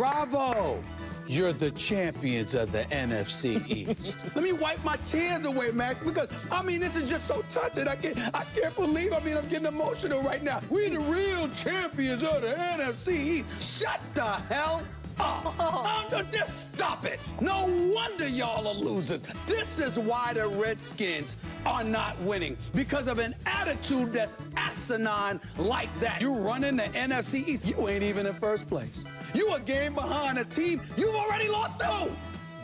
Bravo! You're the champions of the NFC East. Let me wipe my tears away, Max, because, I mean, this is just so touching. I can't believe, I'm getting emotional right now. We're the real champions of the NFC East. Shut the hell up. Just stop it. No wonder y'all are losers. This is why the Redskins are not winning, because of an attitude that's asinine like that. You running the NFC East, you ain't even in first place. You a game behind a team you've already lost to.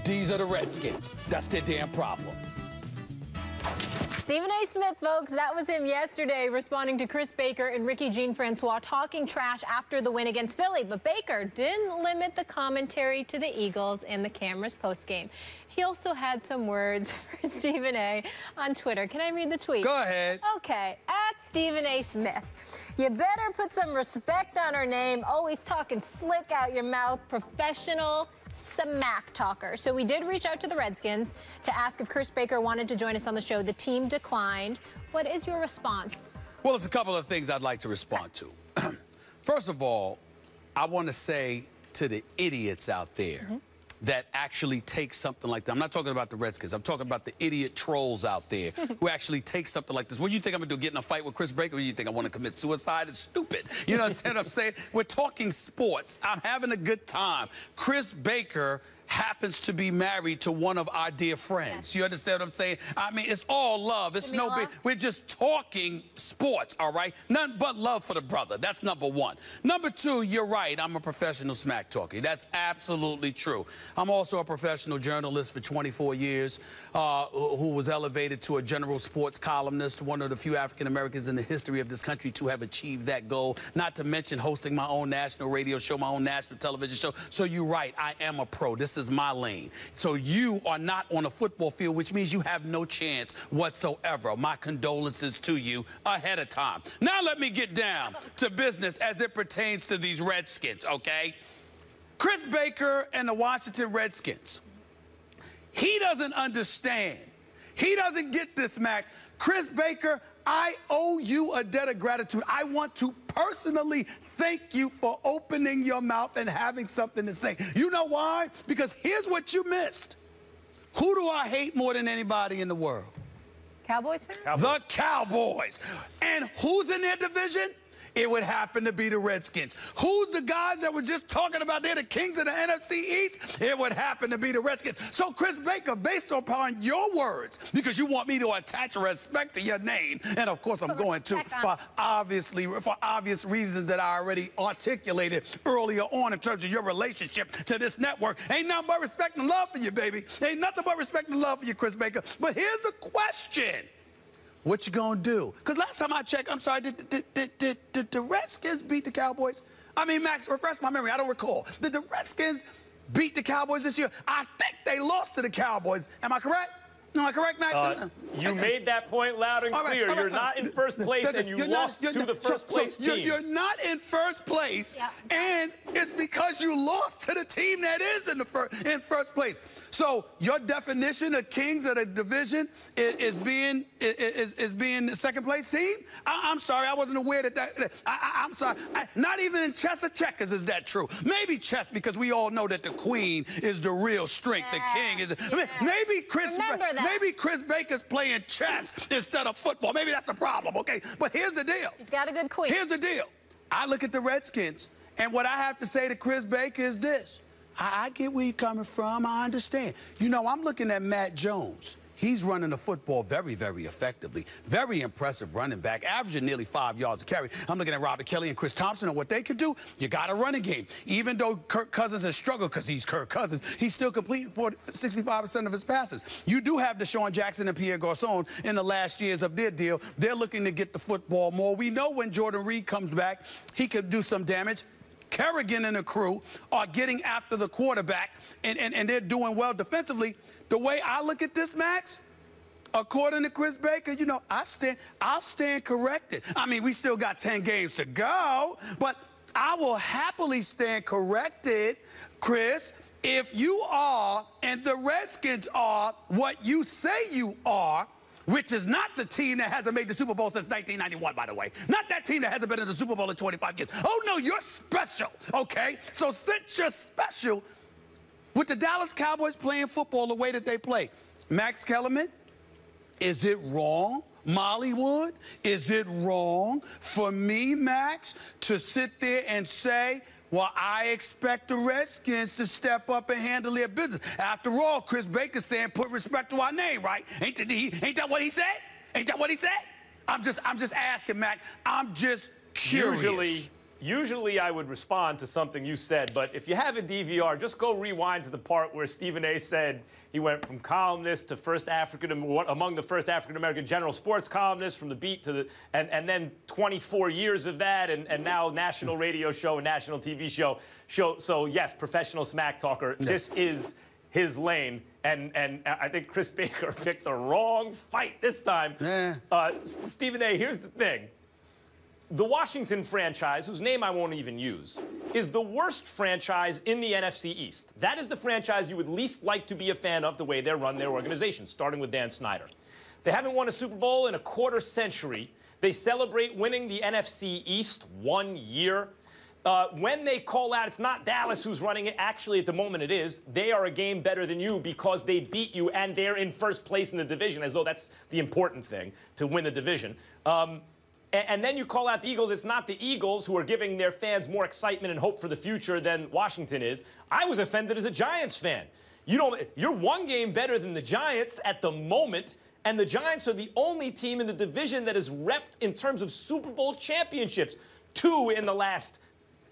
These are the Redskins. That's their damn problem. Stephen A. Smith, folks, that was him yesterday responding to Chris Baker and Ricky Jean-Francois talking trash after the win against Philly. But Baker didn't limit the commentary to the Eagles and the cameras postgame. He also had some words for Stephen A. on Twitter. Can I read the tweet? Go ahead. Okay, at Stephen A. Smith. You better put some respect on her name. Always talking slick out your mouth. Professional smack talker. So we did reach out to the Redskins to ask if Chris Baker wanted to join us on the show. The team declined. What is your response? Well, there's a couple of things I'd like to respond to. First of all, I want to say to the idiots out there that actually take something like that. I'm not talking about the Redskins. I'm talking about the idiot trolls out there who actually take something like this. What do you think I'm going to do, get in a fight with Chris Baker? Or do you think I want to commit suicide? It's stupid. You know what I'm saying? We're talking sports. I'm having a good time. Chris Baker happens to be married to one of our dear friends. Yes. You understand what I'm saying? I mean, it's all love. It's no big. We're just talking sports, all right? Nothing but love for the brother. That's number one. Number two, you're right. I'm a professional smack talker. That's absolutely true. I'm also a professional journalist for 24 years who was elevated to a general sports columnist, one of the few African Americans in the history of this country to have achieved that goal, not to mention hosting my own national radio show, my own national television show. So you're right. I am a pro. This is my lane. So you are not on a football field, which means you have no chance whatsoever. My condolences to you ahead of time. Now let me get down to business as it pertains to these Redskins, okay? Chris Baker and the Washington Redskins. He doesn't understand. He doesn't get this, Max. Chris Baker, I owe you a debt of gratitude. I want to personally thank you for opening your mouth and having something to say. You know why? Because here's what you missed. Who do I hate more than anybody in the world? Cowboys fans? The Cowboys. And who's in their division? It would happen to be the Redskins. Who's the guys that were just talking about they're the kings of the NFC East? It would happen to be the Redskins. So, Chris Baker, based upon your words, because you want me to attach respect to your name, and of course I'm going to, for obvious reasons that I already articulated earlier on in terms of your relationship to this network, ain't nothing but respect and love for you, baby. Ain't nothing but respect and love for you, Chris Baker. But here's the question. What you gonna do? Because last time I checked, I'm sorry, did the Redskins beat the Cowboys? I mean, Max, refresh my memory. I don't recall. Did the Redskins beat the Cowboys this year? I think they lost to the Cowboys. Am I correct? Am I correct, Max? You made that point loud and clear. You're not in first place, and you lost to the first place team. You're not in first place, and it's because you lost to the team that is in first place. So your definition of kings of the division is being the second place team? I'm sorry, I wasn't aware that I'm sorry. Not even in chess or checkers is that true. Maybe chess, because we all know that the queen is the real strength. The king is. I mean, maybe Chris Baker's playing chess instead of football. Maybe that's the problem, okay? But here's the deal. He's got a good queen. Here's the deal. I look at the Redskins, and what I have to say to Chris Baker is this. I get where you're coming from. I understand. You know, I'm looking at Matt Jones. He's running the football very, very effectively. Very impressive running back, averaging nearly 5 yards a carry. I'm looking at Robert Kelly and Chris Thompson, and what they could do. You got a running game. Even though Kirk Cousins has struggled because he's Kirk Cousins, he's still completing 65% of his passes. You do have Deshaun Jackson and Pierre Garçon in the last years of their deal. They're looking to get the football more. We know when Jordan Reed comes back, he could do some damage. Kerrigan and the crew are getting after the quarterback, and they're doing well defensively. The way I look at this, Max, according to Chris Baker, you know, I'll stand corrected. I mean, we still got 10 games to go, but I will happily stand corrected, Chris, if you are, and the Redskins are, what you say you are, which is not the team that hasn't made the Super Bowl since 1991, by the way. Not that team that hasn't been in the Super Bowl in 25 years. Oh, no, you're special, okay? So since you're special, with the Dallas Cowboys playing football the way that they play, Max Kellerman, is it wrong, Mollywood, is it wrong for me, Max, to sit there and say, well, I expect the Redskins to step up and handle their business? After all, Chris Baker saying put respect to our name, right? Ain't that what he said? Ain't that what he said? I'm just asking, Mac. I'm just curious. Usually I would respond to something you said, but if you have a DVR, just go rewind to the part where Stephen A. said he went from columnist to among the first African-American general sports columnist from the beat to the, and then 24 years of that, and now national radio show and national TV show. So yes, professional smack talker. Yes. This is his lane, and I think Chris Baker picked the wrong fight this time. Stephen A., here's the thing. The Washington franchise, whose name I won't even use, is the worst franchise in the NFC East. That is the franchise you would least like to be a fan of the way they run their organization, starting with Dan Snyder. They haven't won a Super Bowl in a quarter century. They celebrate winning the NFC East 1 year. When they call out, it's not Dallas who's running it. Actually, at the moment it is. They are a game better than you because they beat you, and they're in first place in the division, as though that's the important thing, to win the division. And then you call out the Eagles. It's not the Eagles who are giving their fans more excitement and hope for the future than Washington is. I was offended as a Giants fan. You're one game better than the Giants at the moment, and the Giants are the only team in the division that is repped in terms of Super Bowl championships. 2 in the last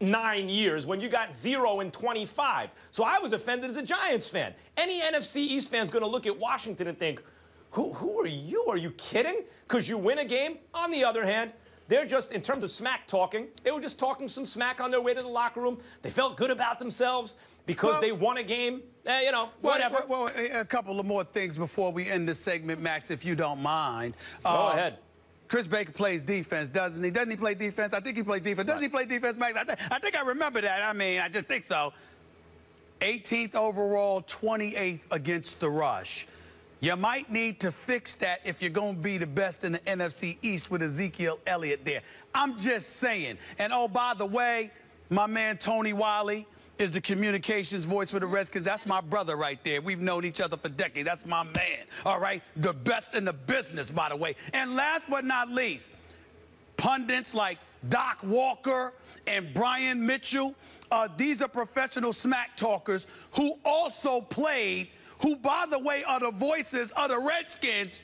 9 years when you got 0 in 25. So I was offended as a Giants fan. Any NFC East fan's going to look at Washington and think, who are you? Are you kidding? Because you win a game? On the other hand, they're just, in terms of smack talking, they were just talking some smack on their way to the locker room. They felt good about themselves because they won a game. Whatever. Well, a couple of more things before we end this segment, Max, if you don't mind. Go ahead. Chris Baker plays defense, doesn't he? Doesn't he play defense? I think he plays defense. Doesn't he play defense, Max? I think I remember that. I mean, I just think so. 18th overall, 28th against the rush. You might need to fix that if you're going to be the best in the NFC East with Ezekiel Elliott there. I'm just saying. And, oh, by the way, my man Tony Wiley is the communications voice for the Redskins. That's my brother right there. We've known each other for decades. That's my man, all right? The best in the business, by the way. And last but not least, pundits like Doc Walker and Brian Mitchell, these are professional smack talkers who also played, who, by the way, are the voices of the Redskins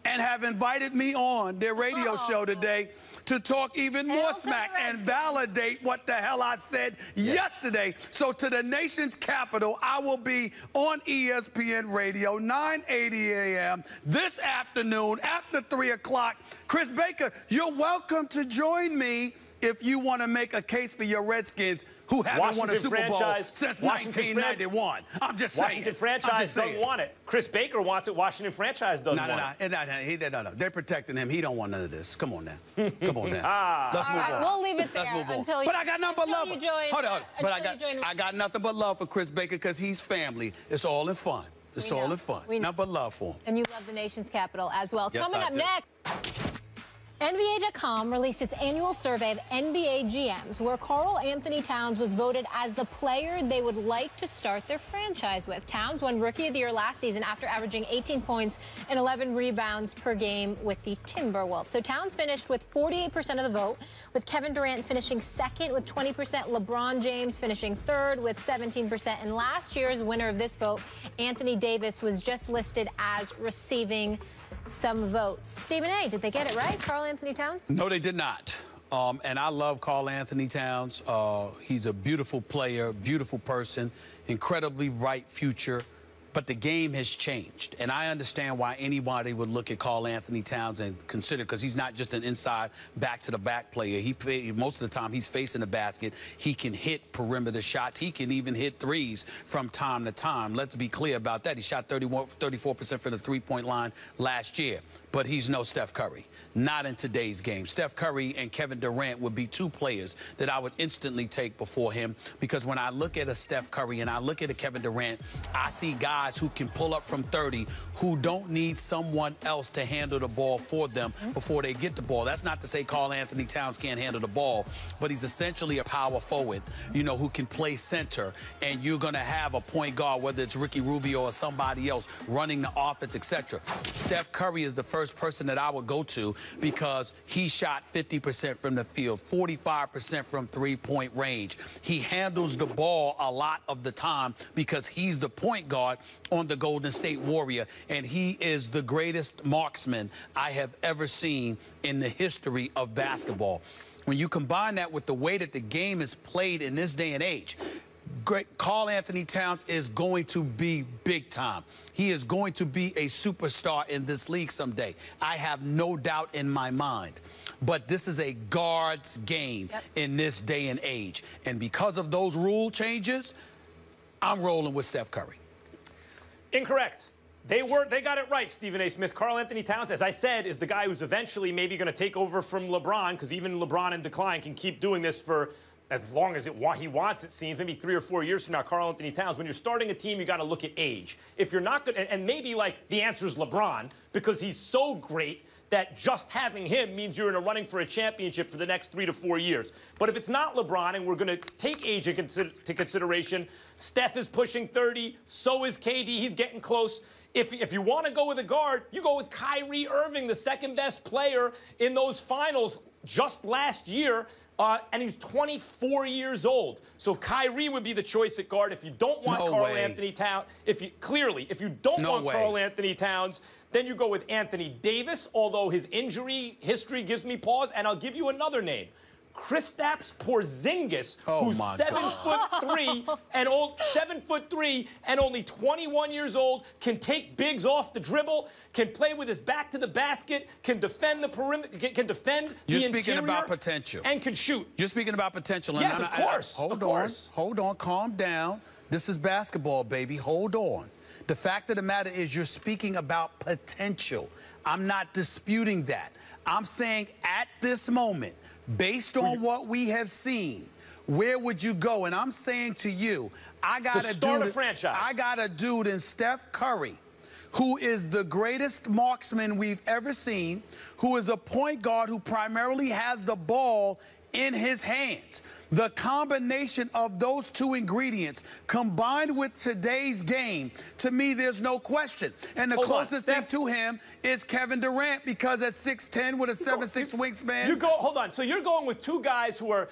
and have invited me on their radio show today to talk even more smack and validate what the hell I said yesterday. So to the nation's capital, I will be on ESPN Radio, 9:80 a.m. this afternoon after 3 o'clock. Chris Baker, you're welcome to join me if you want to make a case for your Redskins, who haven't won a Super Bowl since 1991. I'm just saying. Washington franchise doesn't want it. Chris Baker wants it. Washington franchise doesn't want it. No. They're protecting him. He don't want none of this. Come on now. Come on now. Let's move on. We'll leave it there until you. But I got nothing but love. Hold on. But I got nothing but love for Chris Baker because he's family. It's all in fun. It's all in fun. Nothing but love for him. And you love the nation's capital as well. Yes, Coming up next. NBA.com released its annual survey of NBA GMs, where Karl Anthony Towns was voted as the player they would like to start their franchise with. Towns won Rookie of the Year last season after averaging 18 points and 11 rebounds per game with the Timberwolves. So Towns finished with 48% of the vote, with Kevin Durant finishing second with 20%, LeBron James finishing third with 17%, and last year's winner of this vote, Anthony Davis, was just listed as receiving some votes. Stephen A., did they get it right, Karl Anthony Towns? No, they did not. And I love Karl Anthony Towns. He's a beautiful player, beautiful person, incredibly bright future. But the game has changed. And I understand why anybody would look at Karl Anthony Towns and consider, because he's not just an inside back-to-the-back player. Most of the time, he's facing the basket. He can hit perimeter shots. He can even hit threes from time to time. Let's be clear about that. He shot 34% from the three-point line last year. But he's no Steph Curry. Not in today's game. Steph Curry and Kevin Durant would be two players that I would instantly take before him, because when I look at a Steph Curry and I look at a Kevin Durant, I see guys guys who can pull up from 30 who don't need someone else to handle the ball for them before they get the ball. That's not to say Karl Anthony Towns can't handle the ball, but he's essentially a power forward, you know, who can play center, and you're going to have a point guard, whether it's Ricky Rubio or somebody else, running the offense, etc. Steph Curry is the first person that I would go to because he shot 50% from the field, 45% from three-point range. He handles the ball a lot of the time because he's the point guard on the Golden State Warrior, and he is the greatest marksman I have ever seen in the history of basketball. When you combine that with the way that the game is played in this day and age, Karl Anthony Towns is going to be big time. He is going to be a superstar in this league someday. I have no doubt in my mind. But this is a guard's game in this day and age. And because of those rule changes, I'm rolling with Steph Curry. Incorrect. They got it right, Stephen A. Smith. Karl Anthony Towns, as I said, is the guy who's eventually maybe going to take over from LeBron, because even LeBron in decline can keep doing this for as long as he wants, it seems, maybe 3 or 4 years from now. Karl Anthony Towns, when you're starting a team, you got to look at age. If you're not good, and maybe like the answer is LeBron, because he's so great that just having him means you're in a running for a championship for the next 3 to 4 years. But if it's not LeBron, and we're going to take age into consideration, Steph is pushing 30, so is KD. He's getting close. If you want to go with a guard, you go with Kyrie Irving, the second best player in those finals just last year. And he's 24 years old. So Kyrie would be the choice at guard if you don't want Karl Anthony Towns. If you don't want Karl Anthony Towns, then you go with Anthony Davis, although his injury history gives me pause. And I'll give you another name. Kristaps Porzingis, who's 7'3" and only 21 years old, can take bigs off the dribble, can play with his back to the basket, can defend the perimeter, can defend the interior. You're speaking about potential. And can shoot. You're speaking about potential. Yes, of course. Hold on, calm down. This is basketball, baby. Hold on. The fact of the matter is you're speaking about potential. I'm not disputing that. I'm saying at this moment, based on what we have seen, where would you go? And I'm saying to you, I got a dude in Steph Curry, who is the greatest marksman we've ever seen, who is a point guard who primarily has the ball in his hands. The combination of those two ingredients combined with today's game, to me, there's no question. And the closest thing to him is Kevin Durant, because at 6'10" with a 7'6" wingspan. Hold on. So you're going with two guys who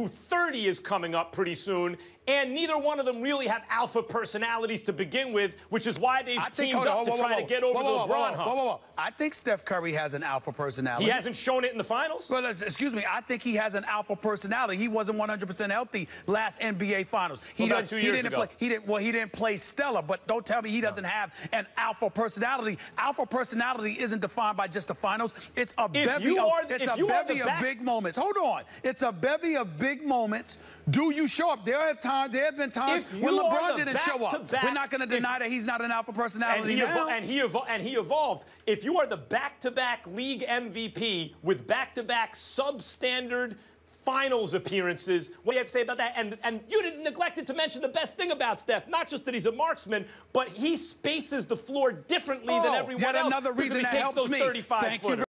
30 is coming up pretty soon, and neither one of them really have alpha personalities to begin with, which is why they've teamed up to try to get over the LeBron hump. I think Steph Curry has an alpha personality. He hasn't shown it in the finals? Well, excuse me. I think he has an alpha personality. He wasn't 100% healthy last NBA Finals. He didn't play stellar, but don't tell me he doesn't have an alpha personality. Alpha personality isn't defined by just the finals. It's a bevy of big moments. Hold on. It's a bevy of big moments. Do you show up? There have been times when LeBron didn't show up. We're not going to deny that he's not an alpha personality now. And he evolved. If you are the back-to-back league MVP with back-to-back substandard finals appearances, what do you have to say about that? And you didn't neglected to mention the best thing about Steph, not just that he's a marksman, but he spaces the floor differently than everyone else. Yet another reason that helps me. Thank you.